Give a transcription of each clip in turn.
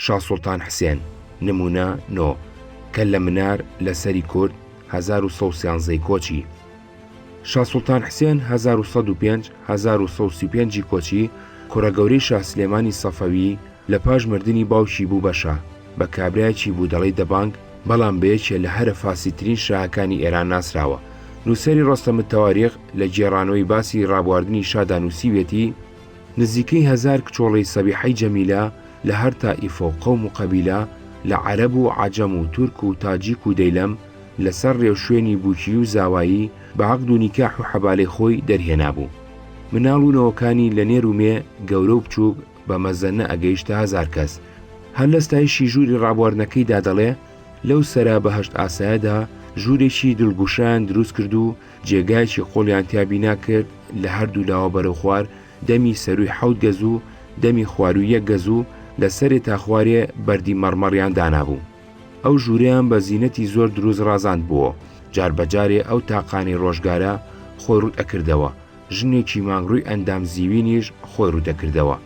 شاه سوڵتان حسێن نمونە نۆ کە لە منار لەسەری کورد 1930 کۆچی. شاه سوڵتان حسێن 1905 کۆچی کوڕەگەورەی شاه سلێمانی سەفەوی لە پاش مردنی باوکی بوو بەشە بە کابرایەکی بوو دەڵی دەبانگ، بەڵام بەیەکێ لە هەرە فاسیترین شاهەکانی ئێران ناسراوە. نووسەری ڕۆستەمت تەواریخ لە گێڕانەوەی باسی ڕابواردنی شادا نووسیوێتی نزیکەی 1000 کچۆڵەی سەبیحەی جەمیلە لە هەر تائیفە و قەوم و قەبیلە لە عەرەب و عەجەم و تورک و تاجیک و دەیلەم لەسەر ڕێوشوێنی بووکی و زاوایی بە عەقد و نیکاح و حەبالەی خۆی دەرهێنابوو. مناڵ و نەوەکانی لە نێر و مێ گەورە و بچووک بە مەزەنە ئەگەیشتە 1000 کەس. هەر لە ستایشی ژووری ڕابواردنەکەیدا دەڵێ لەو سەرا بەهەشت ئاسایەدا ژوورێکی دڵگوشان دروست کرد و جێگایکی قۆڵیان تیابینا کرد لە هەردوو لاوە بەرەو خوار دەمی سەروی 7 گەز و دەمی خواروی 1 گەز و لە سەرێ تا خوارێ بەردی مەڕمەڕیان دانابوو. ئەو ژووریان بە زینەتی زۆر دروست ڕازاند بووە. جاربەجارێ ئەو تاقانی ڕۆژگارە خۆی ڕوود ئەکردەوە، ژنێکی مانگڕووی ئەندام زیوینیش خۆی ڕوودەکردەوە.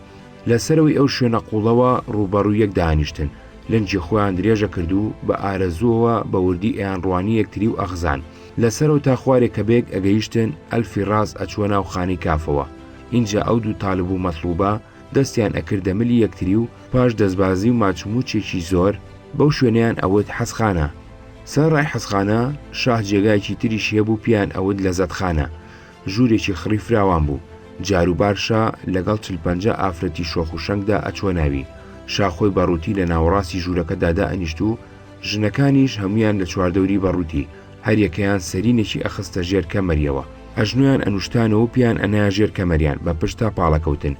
لەسەرەوەی ئەو شوێنە قوڵەوە ڕووبەڕوو یەک دانیشتن، لەنجی خۆیان درێژە کرد و بە ئارەزووەوە بە وردی ئەیانڕوانی یەکتری و ئەخزان. لەسەرەوە تا خوارێک کە بێک ئەگەیشتن ئەلفی ڕاز ئەچوە ناو خانی کافەوە. اینجا ئەو دوو تاالب و مەطلوبە دەستیان ئەکردە ملی یەکتری و پاش دەستبازی و ماچموچێکی زۆر بەو شوێنیان ئەوت حەزخانە. سەر ڕای حەزخانە شاه جێگایکی تریش هەبوو پیان ئەوت لەزەتخانە. ژوورێکی خڕی فراوان بوو. جاروبارشا لەگەڵ 40-50 ئافرەتی شۆخ و شەنگدا ئەچوە ناوی. شاخۆی بەڕووتی لە ناوەڕاستی ژوورەکەدادا ئەنیشت و ژنەکانیش هەمویان لە چواردەوری بەڕووتی، هەریەکەیان سەرینێکی ئەخستە ژێر کەمەریەوە. ئەژنویان ئەنوشتانەوە پیان ئەنایا ژێر کەمەریان بە پشتا پاڵەکەوتن.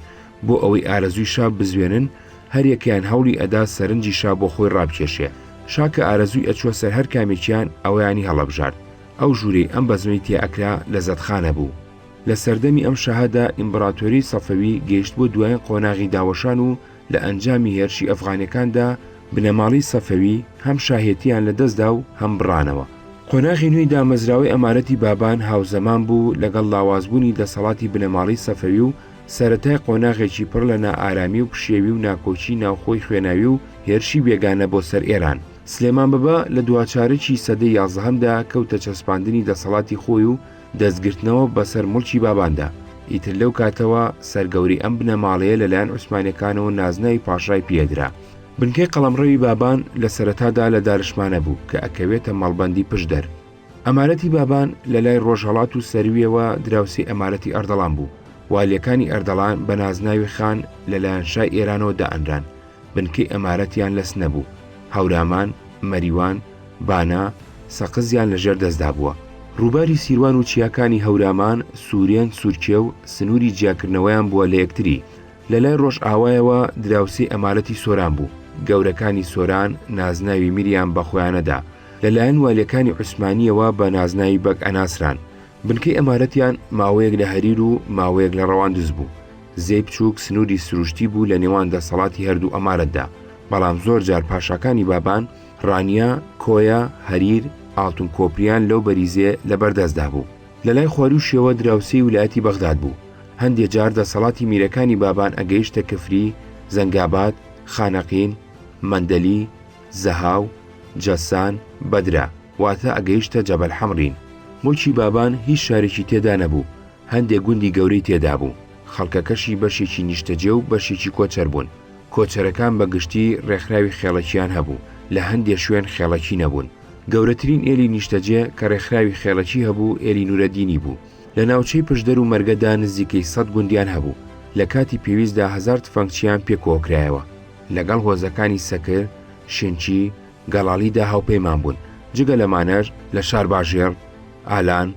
بۆ ئەوەی ئارەزووی شا بزوێنن هەریەکەیان هەوڵی ئەدا سەرنجی شا بۆ خۆی ڕابکێشێ. شاکە ئارەزووی ئەچوە سەر هەر کامێکیان ئەوەیانی هەڵەبژارد. ئەو ژوورەی ئەم بەزمەی تێ ئەکرا لە زەتخانە بوو. لە سەردەمی ئەم شاهەدا ئیمپراتۆری سەفەوی گەیشت بۆ دوایین قۆناغی داوەشان و لە ئەنجامی هێرشی ئەفغانەکاندا بنەماڵی سەفەوی هەم شاهێتیان لەدەستدا و هەم بڕانەوە. قۆناغی نوێی دامەزراوەی ئەمارەتی بابان هاوزەمان بوو لەگەڵ لاوازبوونی دەسەڵاتی بنەماڵی سەفەوی و سەرەتای قۆناغێکی پڕ لە نائارامی و پشێوی و ناکۆچی ناوخۆی خوێناوی و هێرشی بێگانە بۆ سەر ئێران. سلێمان بەبا لە دوواچارەکی سەدەی 11هەمدا کەوتە چەسپاندنی دەسەڵاتی خۆی و دەستگرتنەوە بەسەر موڵکی باباندا. ئیتر لەو کاتەوە سەرگەوری ئەم بنەماڵەیە لەلایەن عوسمانیەکانەوە نازناوی پاشای پێدرا. بنکەی قەڵەمڕەوی بابان لە سەرەتادا لە دارشمانە بوو کە ئەکەوێتە مەڵبەندی پشدەر. ئەمارەتی بابان لە لای ڕۆژهەڵات و سەرویەوە دراوسی ئەمارەتی ئەردەڵان بوو. والیەکانی ئەردەڵان بە نازناوی خان لەلایەن شای ئێرانەوە دائەنران. بنکەی ئەمارەتیان لەس نەبوو. هەورامان، مەریوان، بانا، سەقزیان لەژێر دەستدا بووە. ڕووباری سیروان و چیاکانی هەورامان سوورێن سوورکێ و سنووری جیاکردنەوەیان بووە لە یەکتری. لە لای ڕۆژ ئاوایەوە دراوسی ئەمارەتی سۆران بوو. گەورەکانی سۆران نازناوی میریان بە خۆیانەدا. لەلایەن والیەکانی عوسمانیەوە بە نازناوی بەک ئەناسران. بنکەی ئەمارەتیان ماوەیەک لە هەریر و ماوەیەک لە ڕەواندز بوو. زەی بچووک سنووری سروشتی بوو لە نێوان دەسەڵاتی هەردوو ئەمارەتدا. بەڵام زۆر جار پاشاکانی بابان ڕانیا، کۆیا، هەریر، ئاڵتون کۆپریان لەو بەریزێ لەبەردەستدا بوو. لە لای خواروشیەوە دراوسی ویلایەتی بەغداد بوو. هەندێک جار دەسەڵاتی میرەکانی بابان ئەگەیشتە کفری، زەنگاباد، خانەقین، مەندەلی، زەهاو، جەسان، بەدرا، واتە ئەگەیشتە جەبەل حەمڕین. موڵکی بابان هیچ شارێکی تێدا نەبوو. هەندێک گوندی گەورەی تێدا بوو. خەڵکەکەشی بەشێکی نیشتەجێ و بەشێکی کۆچەر بوون. کۆچەرەکان بەگشتی ڕێکخراوی خێڵەکیان هەبوو. لە هەندێک شوێن خێڵەکی نەبوون. گەورەترین ئێلی نیشتەجێ کە ڕێکخراوی خێڵەکی هەبوو ئێلی نورەدینی بوو. لە ناوچەی پشدەر و مەرگەدا نزیکەی 100 گوندیان هەبوو. لە کاتی پێویستدا 1000 تفەنگچیان پێکۆکرایەوە. لەگەڵ هۆزەکانی سەکر، شێنچی، گەڵاڵیدا هاوپەیمان بوون. جگە لەمانەش لە شارباژێر، ئالان،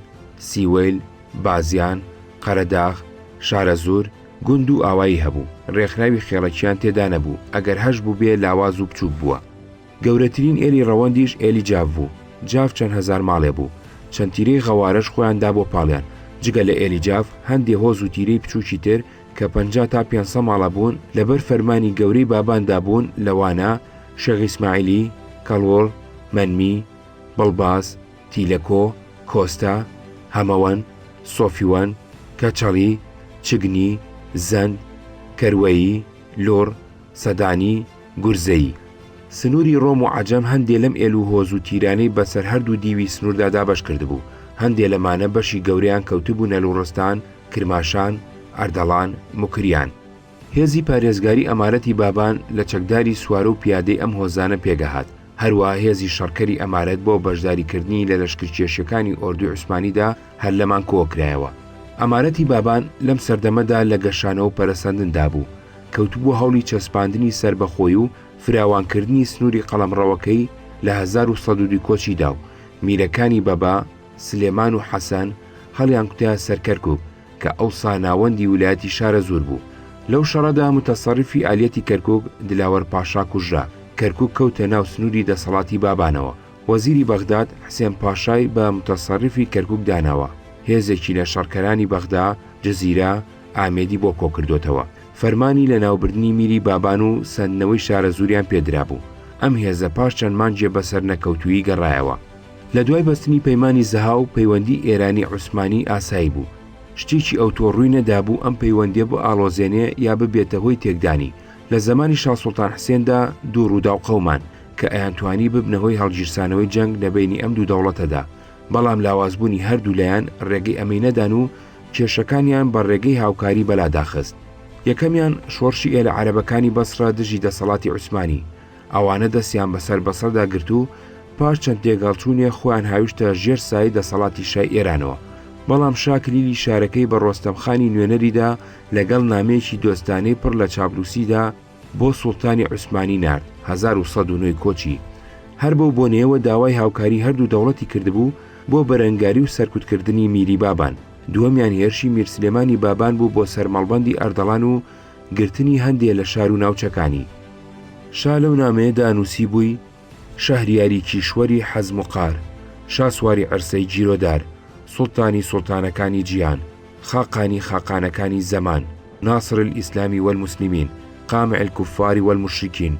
سیوەیل، بازیان، قەرەداغ، شارەزور، گوند و ئاوایی هەبوو. ڕێکخراوی خێڵەکیان تێدا نەبوو. ئەگەر هەش بوو بێ لاواز و بچووک بووە. گەورەترین ئێلی ڕەوەندیش ئێلی جاف بوو. جاف چەند هەزار ماڵێ بوو. چەند تیرەی غەوارەش خۆیاندا بۆ پاڵیان. جگە لە ئێلی جاف هەندێک هۆز و تیرەی بچووکی تر کە 50 تا 500 ماڵە بوون لەبەر فەرمانی گەورەی باباندا بوون لەوانە شێخ ئیسماعیلی، کەڵوڵ، مەنمی، بڵباز، تیلەکۆ، کۆستا، هەمەوەن، سۆفیوەن، کەچەڵی، چگنی، زەند، کەروەیی، لۆڕ، سەدانی، گورزەیی. سنووری ڕۆم و عەجەم هەندێ لەم ئێل و هۆز و تیرانەی بەسەر هەردوو دیوی سنووردا دابەش کردبوو. هەندێ لەمانە بەشی گەورەیان کەوتبوو نەلوڕستان، کرماشان، ئەردەڵان، موکریان. هێزی پارێزگاری ئەمارەتی بابان لە چەکداری سوارە و پیادەی ئەم هۆزانە پێگەهات. هەروەها هێزی شەڕکەری ئەمارەت بۆ بەشداریکردنی لە لەشکرکێشیەکانی ئۆردوی عوسمانیدا هەر لەمان کۆکرایەوە. ئەمارەتی بابان لەم سەردەمەدا لە گەشانەوە و پەرەسەندندا بوو، کەوتبوو هەوڵی چەسپاندنی سربەخۆی و فراوانکردنی سنووری قەڵەمڕەوەکەی لە 1902 کۆچیدا و میرەکانی بەبا، سلێمان و حەسەن هەڵیان کوتایە سەر کەرکووک کە ئەوسا ناوەندی ویلایەتی شارە زۆر بوو. لەو شەڕەدا متەسەڕیفی ئالیەتی کەرکووک دلاوەر پاشا کوژرا. کەرکووک کەوتە ناو سنووری دەسەڵاتی بابانەوە. وەزیری بەغداد حسێن پاشای بە متەسەڕیفی کەرکووک داناوە. هێزێکی لە شەڕکەرانی بەغدا، جەزیرە، ئامێدی بۆ کۆکردوتەوە. فەرمانی لە ناوبردنی میری بابان و سندنەوەی شارە زوریان پێدرا بوو. ئەم هێزە پاش چەند مانجێ بەسەر نەکەوتووی گەڕایەوە. لە دوای بەستنی پەیمانی زەها و پەیوەندی ئێرانی عوسمانی ئاسایی بوو. شتێکی ئەوتۆڕووی نەدابوو ئەم پەیوەندیە بۆ ئاڵۆزێنێ یا ببێتە هۆی تێکدانی. لە زمانی شاه سوڵتان حسێندا دوو ڕوودا و قەومان کە ئەیانتوانی ببنەوەی هەڵگیرسانەوەی جەنگ لە بینی ئەم دوو دەوڵەتەدا، بەڵام لاوازبوونی هەردوو لایەن ڕێگەی ئەمەی نەدان و کێشەکانیان بە ڕێگەی هاوکاری بەلاداخست. یەکەمیان شۆڕشی ئێلە عەرەبەکانی بەسرا دژی دەسەڵاتی عوسمانی. ئەوانە دەستیان بەسەر بەسەردا گرت و پاش چەند تێگەڵچوونێ خۆیان هاویشتە ژێر سای دەسەڵاتی شای ئێرانەوە. بەڵام شاکلیلی شارەکەی بە ڕۆستەمخانی نوێنەریدا لەگەڵ نامەیەکی دۆستانەی پڕ لە چاپلووسیدا بۆ سوڵتانی عوسمانی نارد. 1909 کۆچی. هەر بەو بۆنەیەوە داوای هاوکاری هەردوو دەوڵەتی کردبوو بۆ بەرەنگاری و سەرکوتکردنی میری بابان. دووەمیان هێرشی میر سلێمانی بابان بوو بۆ سەرمەڵبەندی ئەردەڵان و گرتنی هەندێ لە شار و ناوچەکانی. شا لەو نامەیەدا نووسی بووی: شەهریاری کیشوەری حەزم و قار، شاسواری عەرسەی جیرۆدار، سوڵتانی سوڵتانەکانی جیان، خاقانی خاقانەکانی زەمان، ناصر الئیسلامی والمسلمین، قامع الكفار والمشركين،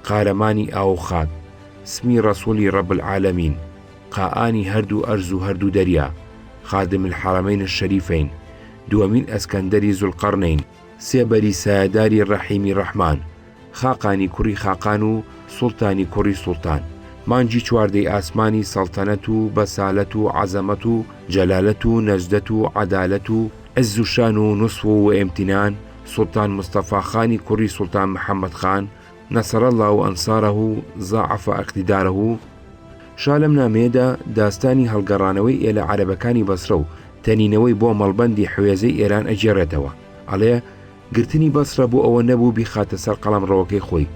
قارەمانی ئاو خاک، سمی ڕەسوولی ڕەب العالەمین، قائانی هەردوو ئەرز و هەردوو دەریا، خادم الحرمین الشەریفین، دووەمین ئەسکەندەری زولقەرنین، سێبەری سایەداری ڕەحیمی ڕەحمان، خاقانی کوڕی خاقان و سوڵتانی کوڕی سوڵتان، مانجی چواردەی ئاسمانی سەڵتەنەت و بەسالەت و عەزەمەت و جەلالەت و نەجدەت و عەدالەت و عەز و شان و نوسف و ئیمتینان، سوڵتان مستەفا خانی کوڕی سوڵتان محەممەد خان، نەسەر الله و ئەنسارە و زاعەفە ئەقتیدارە و. شا لەم نامەیەدا داستانی هەڵگەڕانەوەی ئێلە عەرەبەکانی بەسرە و تەنینەوەی بۆ مەڵبەندی حوێزەی ئێران ئەجێڕێتەوە. ئەڵێ گرتنی بەسرە بۆ ئەوە نەبوو بیخاتە سەر قەڵەمڕەوەکەی خۆی،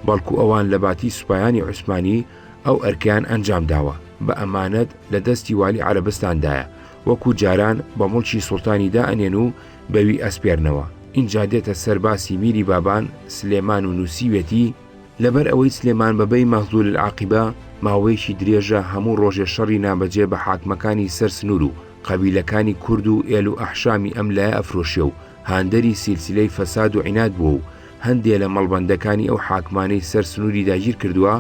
بەڵکو ئەوان لە باتی سوپایانی عوسمانی ئەو ئەرکیان ئەنجام داوە بە ئەمانەت لە دەستی والی عەرەبستاندایە، وەکو جاران بە مڵکی سوڵتانیدا ئەنێن و بەوی ئەسپێرنەوە. اینجا دێتە سەرباسی میری بابان سلێمان و نووسیوێتی لەبەر ئەوەی سلێمان بەبەی مەخزول العاقبە ماوەیەکی درێژە هەموو ڕۆژێ شەڕی نابەجێ بە حاکمەکانی سەر سنوور و قەبیلەکانی کورد و ئێل و ئەحشامی ئەم لایە ئەفرۆشێ و هاندەری سیلسیلەی فەساد و عیناد بووە و هەندێ لە مەڵبەندەکانی ئەو حاکمانەی سەر سنووری داگیر کردووە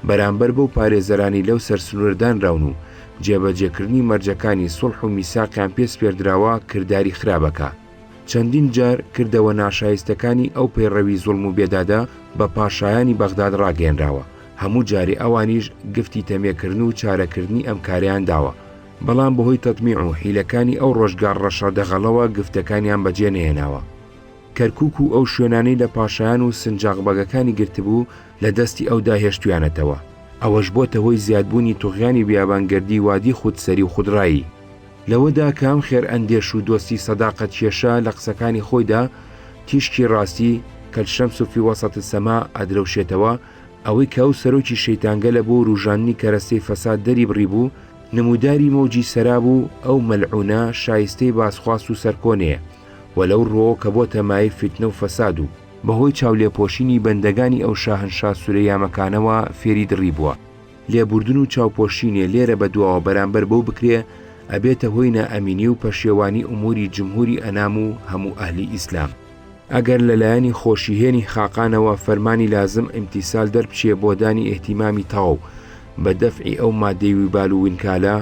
بەرامبەر بەو پارێزەرانی لەو سەر سنووردانراون و جێبەجێکردنی مەرجەکانی سوڵح و میساقیان پێسپێردراوە کردداری خراپەکە. چەندین جار کردەوە ناشایستەکانی ئەو پەیڕەوی زوڵم و بێدادا بە پاشایانی بەغداد ڕاگەێنراوە. هەموو جارێ ئەوانیش گفتی تەمێکردن و چارەکردنی ئەم کاریان داوە، بەڵام بەهۆی تەتمیع و حیلەکانی ئەو ڕۆژگار ڕەشەدەغەڵەوە گفتەکانیان بەجێ نەهێناوە. کەرکووک و ئەو شوێنانەی لە پاشایان و سنجاقبەگەکانی گرتبوو لە دەستی ئەودا هێشتویانەتەوە. ئەوەش بۆتە هۆی زیادبوونی توغیانی بیابانگەردی وادی خودسەری و خودڕایی. لەوەدا کام خێر ئەندێش و دۆستی سەداقەت کێشە لە قسەکانی خۆیدا تیشکی ڕاستی کەلشەمس و فی وەسەط السەما ئەدرەوشێتەوە، ئەوەی کە ئەو سەرۆکی شەیتانگەلە بۆ ڕوژاننی کەرەستەی فەساد دەری بڕی بوو، نموداری مۆجی سەراب و ئەو مەلعونە شایستەی باسخواست و سەرکۆنەیە و لەو ڕۆ کە بۆتە مای فیتنە و فەساد و بەهۆی چاولێپۆشینی بەندەگانی ئەو شاهنشا سورەیامەکانەوە فێری دڕی بووە. لێبوردن و چاوپۆشینێ لێرە بەدواوە بەرامبەر بەو بکرێ ئەبێتە هۆی نائەمینی و پەشێوانی ئوموری جمهوری ئەنام و هەموو ئەهلی ئیسلام. ئەگەر لەلایەنی خۆشیهێنی خاقانەوە فەرمانی لازم ئیمتیسال دەربچێ بۆ دانی ئێهتیمامی تەواو بە دەفعی ئەو مادەی ویبال و وینکالە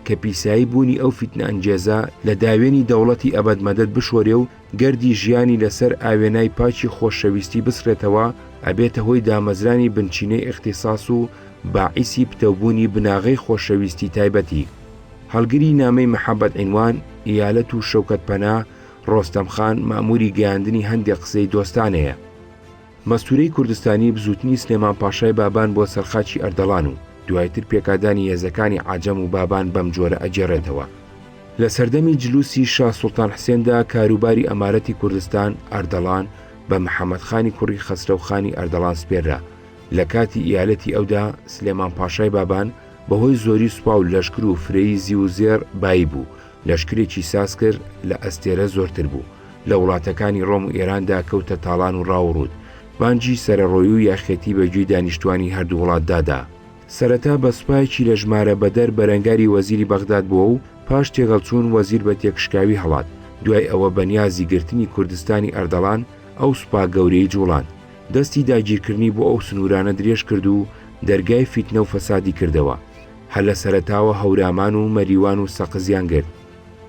کە پیسایی بوونی ئەو فیتنە ئەنجێزە لە داوێنی دەوڵەتی ئەبەدمەدەت بشۆرێ و گەردی ژیانی لەسەر ئاوێنای پاچی خۆشەویستی بسرێتەوە، ئەبێتە هۆی دامەزرانی بنچینەی اختصاص و باعیسی پتەوبوونی بناغەی خۆشەویستی تایبەتی. هەڵگری نامەی محەممەد عینوان، ئیالەت و شەوکەت پەنا ڕۆستەمخان مەموری گەیاندنی هەندێک قسەی دۆستانەیە. مەستورەی کوردستانی بزوتنی سلێمان پاشای بابان بۆ سەرخاچی ئەردەڵان و دوایتر پێکادانی هێزەکانی عاجەم و بابان بەم جۆرە ئەجێڕێتەوە. لە سەردەمی جلوسی شاه سوڵتان حسێندا کاروباری ئەمارەتی کوردستان ئەردەڵان بە محەممەدخانی کوڕی خەسرەوخانی ئەردەڵان سپێررا. لە کاتی ئیالەتی ئەودا سلێمان پاشای بابان بەهۆی زۆری سوپا و لەشکر و فرەی زی و زێر بایی بوو، لەشکرێکی ساز کرد لە ئەستێرە زۆرتر بوو. لە وڵاتەکانی ڕۆم و ئێراندا کەوتە تاڵان و ڕاوڕوود، بانجی سەرەڕۆی و یاخێتی بەگوێی دانیشتوانی هەردوو وڵاتدادا. سەرەتا بە سوپایەکی لە ژمارە بەدەر بەرەنگاری وەزیری بەغداد بووە و پاش تێگەڵچوون وەزیر بە تێکشکاوی هەڵات. دوای ئەوە بەنیازی گرتنی کوردستانی ئەردەڵان ئەو سوپا گەورەی جوڵان دەستی داگیرکردنی بۆ ئەو سنوورانە درێژ کرد و دەرگای فیتنە و فەسادی کردەوە. هەر لە سەرەتاوە هەورامان و مەریوان و سەقزیان گرت.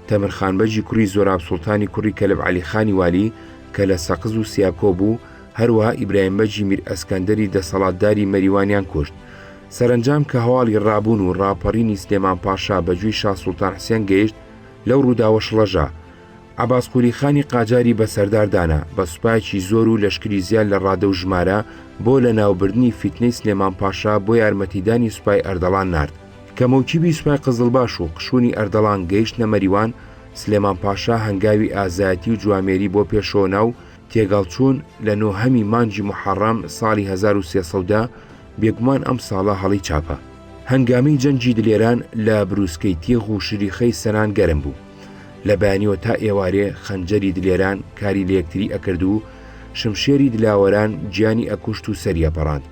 تەمرخانبەجی کوڕی زۆراب سوڵتانی کوڕی کەلب عەلیخانی والی کە لە سەقز و سیاکۆ بوو، هەروەها ئیبراهیمبەجی میر ئەسکەندەری دەسەڵاتداری مەریوانیان کوشت. سەرنجام کە هەواڵی ڕابوون و ڕاپەڕینی سلێمان پاشا بەگوێی شاه سوڵتان حسێن گەیشت، لەو ڕووداوە شڵەژا. عەباس قولیخانی قاجاری بەسەرداردانا بە سوپایەکی زۆر و لەشکری زیاد لە ڕادە و ژمارە بۆ لە ناوبردنی فیتنەی سلێمان پاشا بۆ یارمەتیدانی سوپای ئەردەڵان نارد. کە مەوکیبی سوپای قزڵباش و قشوونی ئەردەڵان گەیشتنە مەریوان، سلێمان پاشا هەنگاوی ئازایەتی و جوامێری بۆ پێشۆنا و تێگەڵچوون لە نۆهەمی مانجی محەڕەم ساڵی 1300دا بێگومان ئەم ساڵە هەڵی چاپە. هەنگامەی جەنجی دلێران لە بروسکەی تێغ و شریخەی سەران گەرم بوو. لە بەیانیەوە تا ئێوارێ خەنجەری دلێران کاری لە یەکتری ئەکرد و شمشێری دلاوەران گیانی ئەکوشت و سەریەپەڕاند.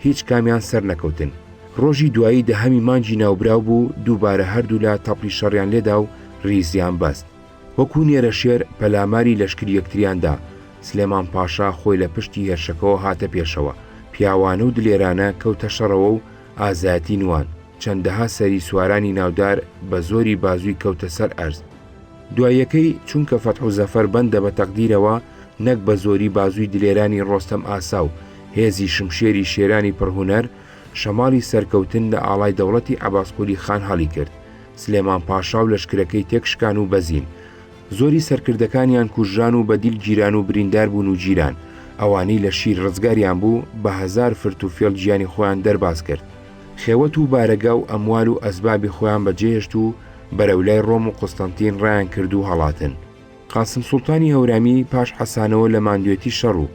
هیچ کامیان سەر نەکەوتن. ڕۆژی دوایی دەهەمی مانجی ناوبراو بوو، دووبارە هەردوو لا تەپڵی شەڕیان لێدا و ریزیان بەست. وەکو نێرە شێر پەلاماری لەشکری یەکتریاندا، سلێمان پاشا خۆی لە پشتی هێرشەکەەوە هاتە پێشەوە. پیاوانە و دلێرانە کەوتە شەڕەوە و ئازایەتی نوان. چەندەها سەری سوارانی ناودار بە زۆری بازووی کەوتە سەر ئەرز. دوایەکەی چونکە فەتح و زەفەر بەندە بە تەقدیرەوە، نەک بە زۆری بازووی دلێرانی ڕۆستەم ئاسا و هێزی شمشێری شێرانی پڕهونەر، شەماڵی سەرکەوتن لە ئاڵای دەوڵەتی عەباس قولی خان هەڵی کرد. سلێمان پاشا و لەشکرەکەی تێکشکان و بەزین. زۆری سەرکردەکانیان کوژران و بەدیل گیران و بریندار بوون و گیران. ئەوانەی لە شیر ڕزگاریان بوو بە هەزار فرت و فێڵ گیانی خۆیان دەرباز کرد. خێوەت و بارەگا و ئەموال و ئەسبابی خۆیان بەجێهێشت و بەرەولای ڕۆم و قوستەنتین ڕایان کرد و هەڵاتن. قاسم سوڵتانی هەورامی پاش حەسانەوە لە ماندوێتی شەڕ و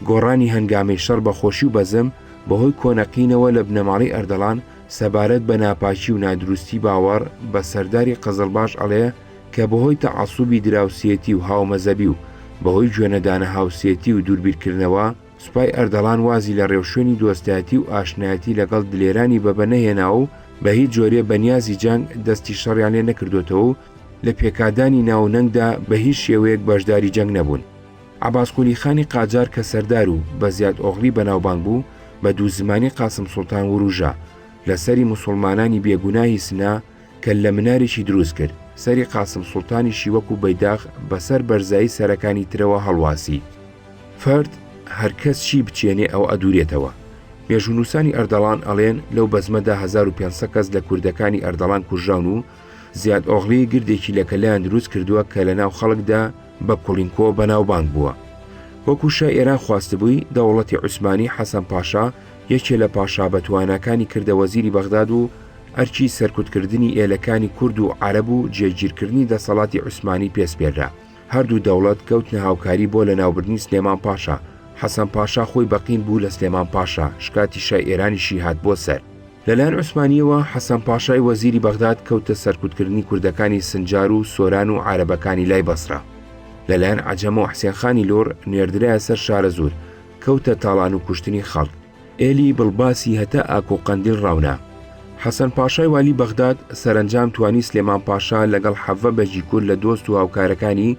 گۆڕانی هەنگامەی شەڕ بە خۆشی و بەزم بەهۆی کۆنەقینەوە لە بنەماڵی ئەردەڵان سەبارەت بە ناپاکی و نادروستی باوەڕ بە سەرداری قەزڵباش ئەڵێ کە بەهۆی تەعەسوبی دراوسێتی و هاومەزەبی و بەهۆی گوێنەدانە هاوسێتی و دووربیرکردنەوە، سوپای ئەردەڵان وازی لە ڕێوشوێنی دۆستایەتی و ئاشنایەتی لەگەڵ دلێرانی بەبە نەهێناوە و بە هیچ جۆرێ بەنیازی جەنگ دەستی شەڕیان لێ نەکردوێتەوە و لە پێکادانی ناونەنگدا بە هیچ شێوەیەک بەشداری جەنگ نەبوون. عەباس قولیخانی قاجار کە سەردار و بە زیاد ئۆغڵی بەناوبانگ بوو، بە دوو زمانی قاسم سوڵتان وروژە لەسەری موسڵمانانی بێگوناهی سنا کە لە منارێکی دروست کرد. سەری قاسم سوڵتانیشی وەکو بەیداغ بەسەر بەرزایی سەرەکانی ترەوە هەڵواسی. فرد هەرکەس چی بچێنێ ئەو ئەدورێتەوە. مێژونووسانی ئەردەڵان ئەڵێن لەو بەزمەدا 1500 کەس لە کوردەکانی ئەردەڵان کوژراون و زیاد ئۆغڵی گردێکی لە کەلایان دروست کردووە کە لە ناو خەڵکدا بە کوڵینکۆ بەناوبانگ بووە. وەکو شای ئێران خواستبووی، دەوڵەتی عوسمانی حەسەن پاشا یەکێ لە پاشا بەتوانەکانی کردە وەزیری بەغداد و ئەرکی سەرکوتکردنی ئێلەکانی کورد و عەرەب و جێگیرکردنی دەسەڵاتی عوسمانی پێسپێررا. هەردوو دەوڵەت کەوتنە هاوکاری بۆ لە ناوبردنی سلێمان پاشا. حەسەن پاشا خۆی بەقین بوو لە سلێمان پاشا، شکاتی شای ئێرانیشی هات بۆ سەر. لەلایەن عوسمانیەوە حەسەن پاشای وەزیری بەغداد کەوتە سەرکوتکردنی کوردەکانی سنجار و سۆران و عەرەبەکانی لای بەسرا. لەلایەن عەجەمە و حسێنخانی لۆر نێردرایە سەر شارە زۆر، کەوتە تاڵان و کوشتنی خەڵک. ئێلی بڵباسی هەتا ئاک و قەندیل ڕاونا. حەسەن پاشای والی بەغداد سەرنجام توانی سلێمان پاشا لەگەڵ حەڤە بەجی کورد لە دۆست و هاوکارەکانی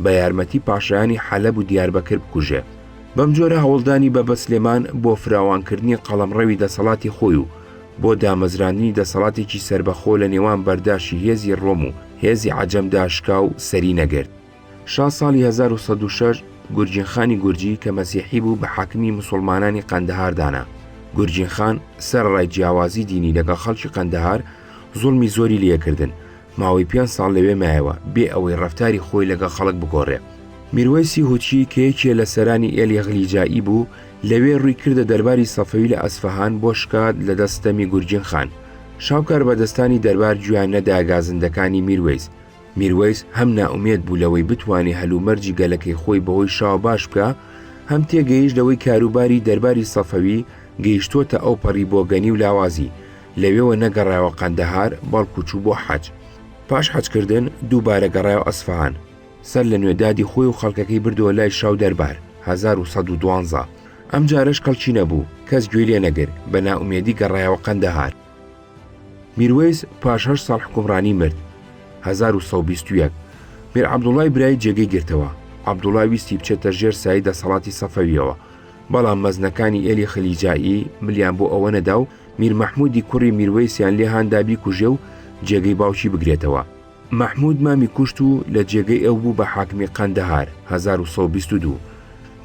بە یارمەتی پاشایانی حەلەب و دیاربەکر بکوژێ. بەم جۆرە هەوڵدانی بەبە سلێمان بۆ فراوانکردنی قەڵەمڕەوی دەسەڵاتی خۆی و بۆ دامەزراندنی دەسەڵاتێکی سربەخۆ لە نێوان بەرداشی هێزی ڕۆم و هێزی عەجەمدا شکا و سەری نەگرت. شا ساڵی 1906 گورجینخانی گورجی کە مەسیحی بوو بە حاکمی مسلمانانی قەندەهاردانا. گورجینخان سەرڕای جیاوازی دینی لەگەڵ خەڵکی قەندەهار زوڵمی زۆری لێکردن. ماوەی 5 ساڵ لەوێ مایەوە بێ ئەوەی ڕەفتاری خۆی لەگەڵ خەڵک بگۆڕێ. میروەیسی هوچی کە یەکێ لە سەرانی ئێلی غلیجایی بوو لەوێ ڕووی کردە دەرباری سەفەوی لە ئەسفەهان بۆ شکات لە دەستەمی گورجینخان. شاوکار بەدەستانی دەربار گویان نەدا گازندەکانی میروەیس. میروەیس هەم نائومێد بوو لەوەی بتوانێ هەلومەرجی گەلەکەی خۆی بەهۆی شاو باش بکە، هەم تێگەیشت لەوەی کاروباری دەرباری سەفەوی گەیشتۆتە ئەو پەڕی بۆ گەنی و لاوازی، لەوێوە نەگەڕایەوە قەندەهار بەڵکو چوو بۆ حەج. پاش حەجکردن دووبارە گەڕایەوە ئەسفەهان، سەر لە نوێدادی خۆی و خەڵکەکەی بردووە لای شاو دەربار 1112. ئەم جارش کەڵکی نەبوو، کەس گوێ لێ نەگر، بە نائومێدی گەڕایەوە قەندەهار. میروەیس پاش 8 ساڵ حکومڕانی مرد 1121. میر عەبدوڵای برای جێگەی گرتەوە. عەبدوڵای ویستی بچێتە ژێر سایی دەسەڵاتی سەفەویەوە، بەڵام مەزنەکانی ئێلی خەلیجایی ملیان بۆ ئەوە نەدا و میر مەحموودی کوڕی میروەیسیان لێ هاندا بیکوژێ و جێگەی باوکی بگرێتەوە. مەحموود مامی کوشت و لە جێگەی ئەو بوو بە حاکمی قەندەهار 1122.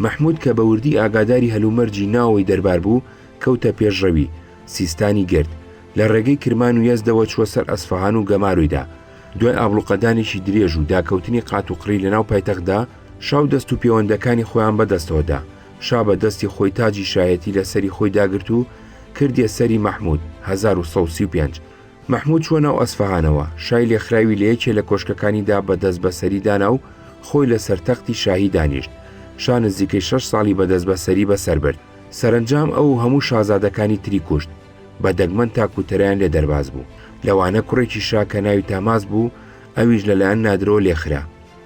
مەحموود کە بە وردی ئاگاداری هەلومەرجی ناوەوەی دەربار بوو کەوتە پێشڕەوی، سیستانی گرت، لە ڕێگەی کرمان و یەزدەوە چوە سەر ئەسفەهان و گەمارویدا. دوای ئابڵوقەدانێکی درێژ و داکەوتنی قات و قڕی لەناو پایتەختدا شاو دەست و پەیوەندەکانی خۆیان بەدەستەوەدا. شا بە دەستی خۆی تاجی شایەتی لە سەری خۆی داگرت و کردیە سەری مەحموود 1135. مەحموود چوە ناو ئەسفەهانەوە، شای لێخراوی لە یەکێ لە کۆشکەکانیدا بەدەست بەسەری دانا و خۆی لە سەرتەختی شاهی دانیشت. شا نزیکەی 6 ساڵی بەدەست بەسەری بەسەر برد. سەرنجام ئەو هەموو شازادەکانی تری کوشت، بە دەگمەن تاکوتەرەیان لێ دەرباز بوو. لەوانە کوڕێکی شا کە ناوی تاماس بوو ئەویش لەلایەن نادرەوە لێخرا.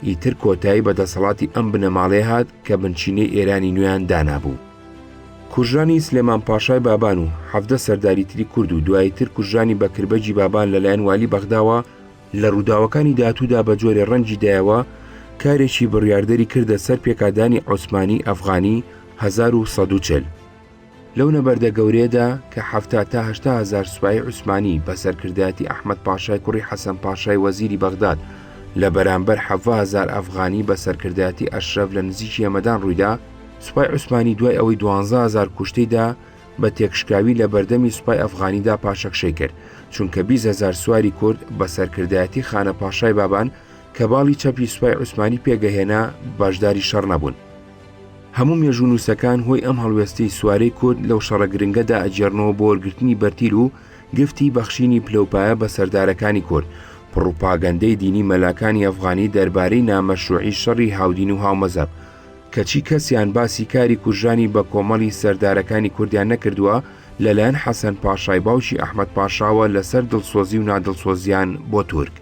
ئیتر کۆتایی بەدەسەڵاتی ئەم بنەماڵێ هات کە بنچینەی ئێرانی نوێیان دانابوو. کوژرانی سلێمان پاشای بابان و 17 سەرداری تری کورد و دواییتر کوژرانی بەکربەجی بابان لەلایەن والی بەغداوە لە ڕووداوەکانی داهاتوودا بە جۆرێ ڕەنجی دایەوە کارێکی بڕیاردەری کردە سەر پێکادانی عوسمانی ئەفغانی 1140. لەو نەبەردە گەورەیەدا کە 70 تا 80 هزار سوپای عوسمانی بە سەرکردایەتی ئەحمەد پاشای کوڕی حەسەن پاشای وەزیری بەغداد لە بەرامبەر 70 هزار ئەفغانی بە سەرکردایەتی ئەشرەف لە نزیکی ئەمەدان ڕوویدا، سوپای عوسمانی دوای ئەوەی 12 هزار کوشتەیدا بە تێکشکاوی لە بەردەمی سوپای ئەفغانیدا پاشەکشەی کرد، چونکە 20 هزار سواری کورد بە سەرکردایەتی خانە پاشای بابان کە باڵی چەپی سوپای عوسمانی پێگەهێنا باشداری شەڕ نەبوون. هەموو مێژوونووسەکان هۆی ئەم هەڵوێستەی سوارەی کورد لەو شەڕە گرنگەدا ئەجێڕنەوە بۆ وەرگرتنی بەرتیل و گفتی بەخشینی پلەپایە بە سەردارەکانی کورد، پڕوپاگەندەی دینی مەلاکانی ئەفغانی دەربارەی نامەشروعی شەڕی هاودین و هاومەزەب، کەچی کەسیان باسی کاری کوژانی بە کۆمەڵی سەردارەکانی کوردیان نەکردووە لەلایەن حەسەن پاشای باوکی ئەحمەد پاشاوە لەسەر دڵسۆزی و نادڵسۆزیان بۆ تورک.